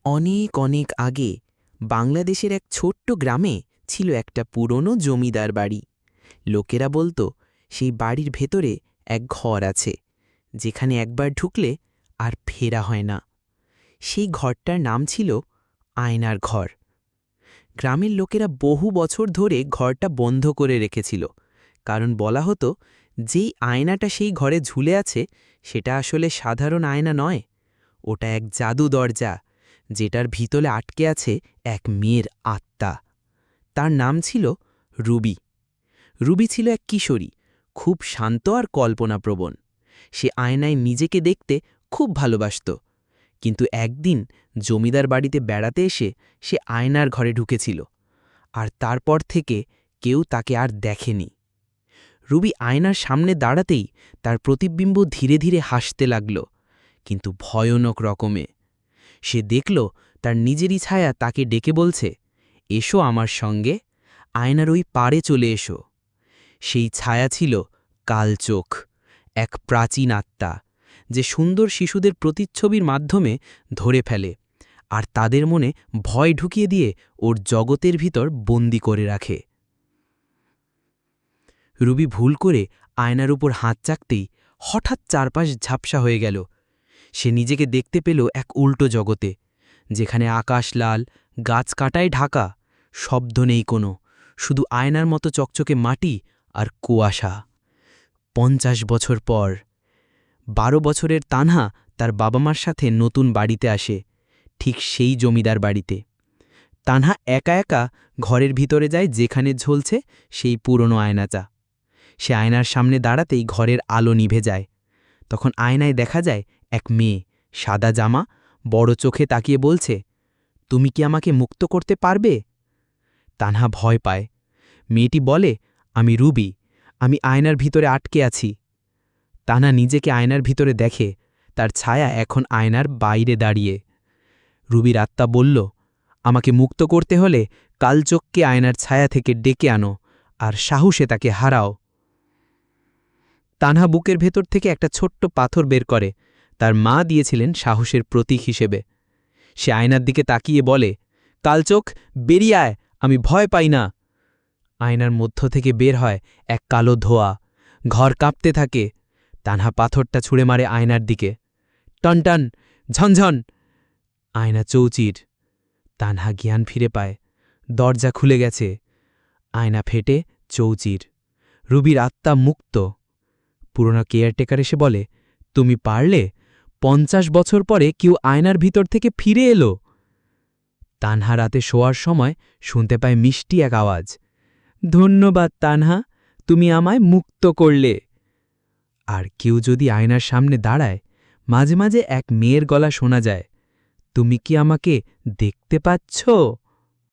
অনেক অনেক আগে বাংলাদেশের এক ছোট্ট গ্রামে ছিল একটা পুরনো জমিদার বাড়ি। লোকেরা বলতো সেই বাড়ির ভেতরে এক ঘর আছে, যেখানে একবার ঢুকলে আর ফেরা হয় না। সেই ঘরটার নাম ছিল আয়নার ঘর। গ্রামের লোকেরা বহু বছর ধরে ঘরটা বন্ধ করে রেখেছিল, কারণ বলা হতো যেই আয়নাটা সেই ঘরে ঝুলে আছে সেটা আসলে সাধারণ আয়না নয়, ওটা এক জাদু দরজা, যেটার ভিতরে আটকে আছে এক মেয়ের আত্মা। তার নাম ছিল রুবি। রুবি ছিল এক কিশোরী, খুব শান্ত আর কল্পনাপ্রবণ। সে আয়নায় নিজেকে দেখতে খুব ভালোবাসত। কিন্তু একদিন জমিদার বাড়িতে বেড়াতে এসে সে আয়নার ঘরে ঢুকেছিল, আর তারপর থেকে কেউ তাকে আর দেখেনি। রুবি আয়নার সামনে দাঁড়াতেই তার প্রতিবিম্ব ধীরে ধীরে হাসতে লাগল, কিন্তু ভয়ানক রকমে। সে দেখল তার নিজেরই ছায়া তাকে ডেকে বলছে, এসো আমার সঙ্গে, আয়নার ওই পাড়ে চলে এসো। সেই ছায়া ছিল কালচোখ, এক প্রাচীন আত্মা, যে সুন্দর শিশুদের প্রতিচ্ছবির মাধ্যমে ধরে ফেলে আর তাদের মনে ভয় ঢুকিয়ে দিয়ে ওর জগতের ভিতর বন্দি করে রাখে। রুবি ভুল করে আয়নার উপর হাত চাকতেই হঠাৎ চারপাশ ঝাপসা হয়ে গেল। সে নিজেকে দেখতে পেল এক উল্টো জগতে, যেখানে আকাশ লাল, গাছ কাটায় ঢাকা, শব্দ নেই কোনো, শুধু আয়নার মতো চকচকে মাটি আর কুয়াশা। ৫০ বছর পর ১২ বছরের তানহা তার বাবা মার সাথে নতুন বাড়িতে আসে, ঠিক সেই জমিদার বাড়িতে। তানহা একা একা ঘরের ভিতরে যায় যেখানে ঝলছে সেই পুরনো আয়নাটা। সে আয়নার সামনে দাঁড়াতেই ঘরের আলো নিভে যায়। তখন আয়নায় দেখা যায় এক মেয়ে, সাদা জামা, বড় চোখে তাকিয়ে বলছে, তুমি কি আমাকে মুক্ত করতে পারবে? তানহা ভয় পায়। মেয়েটি বলে, আমি রুবি, আমি আয়নার ভিতরে আটকে আছি। তানহা নিজেকে আয়নার ভিতরে দেখে, তার ছায়া এখন আয়নার বাইরে দাঁড়িয়ে। রুবির আত্মা বলল, আমাকে মুক্ত করতে হলে কালচোখকে আয়নার ছায়া থেকে ডেকে আনো আর সাহসে তাকে হারাও। তানহা বুকের ভেতর থেকে একটা ছোট্ট পাথর বের করে, তার মা দিয়েছিলেন সাহসের প্রতীক হিসেবে। সে আয়নার দিকে তাকিয়ে বলে, কালচোখ, বেরিয়ে আয়, আমি ভয় পাই না। আয়নার মধ্য থেকে বের হয় এক কালো ধোঁয়া, ঘর কাঁপতে থাকে। তানহা পাথরটা ছুঁড়ে মারে আয়নার দিকে। টনটন, ঝনঝন, আয়না চৌচির। তানহা জ্ঞান ফিরে পায়, দরজা খুলে গেছে, আয়না ফেটে চৌচির। রুবির আত্মা মুক্ত। পুরনো কেয়ারটেকার এসে বলে, তুমি পারলে, ৫০ বছর পরে কেউ আয়নার ভিতর থেকে ফিরে এলো। তানহা রাতে শোয়ার সময় শুনতে পায় মিষ্টি এক আওয়াজ, ধন্যবাদ তানহা, তুমি আমায় মুক্ত করলে। আর কেউ যদি আয়নার সামনে দাঁড়ায়, মাঝে মাঝে এক মেয়ের গলা শোনা যায়, তুমি কি আমাকে দেখতে পাচ্ছ?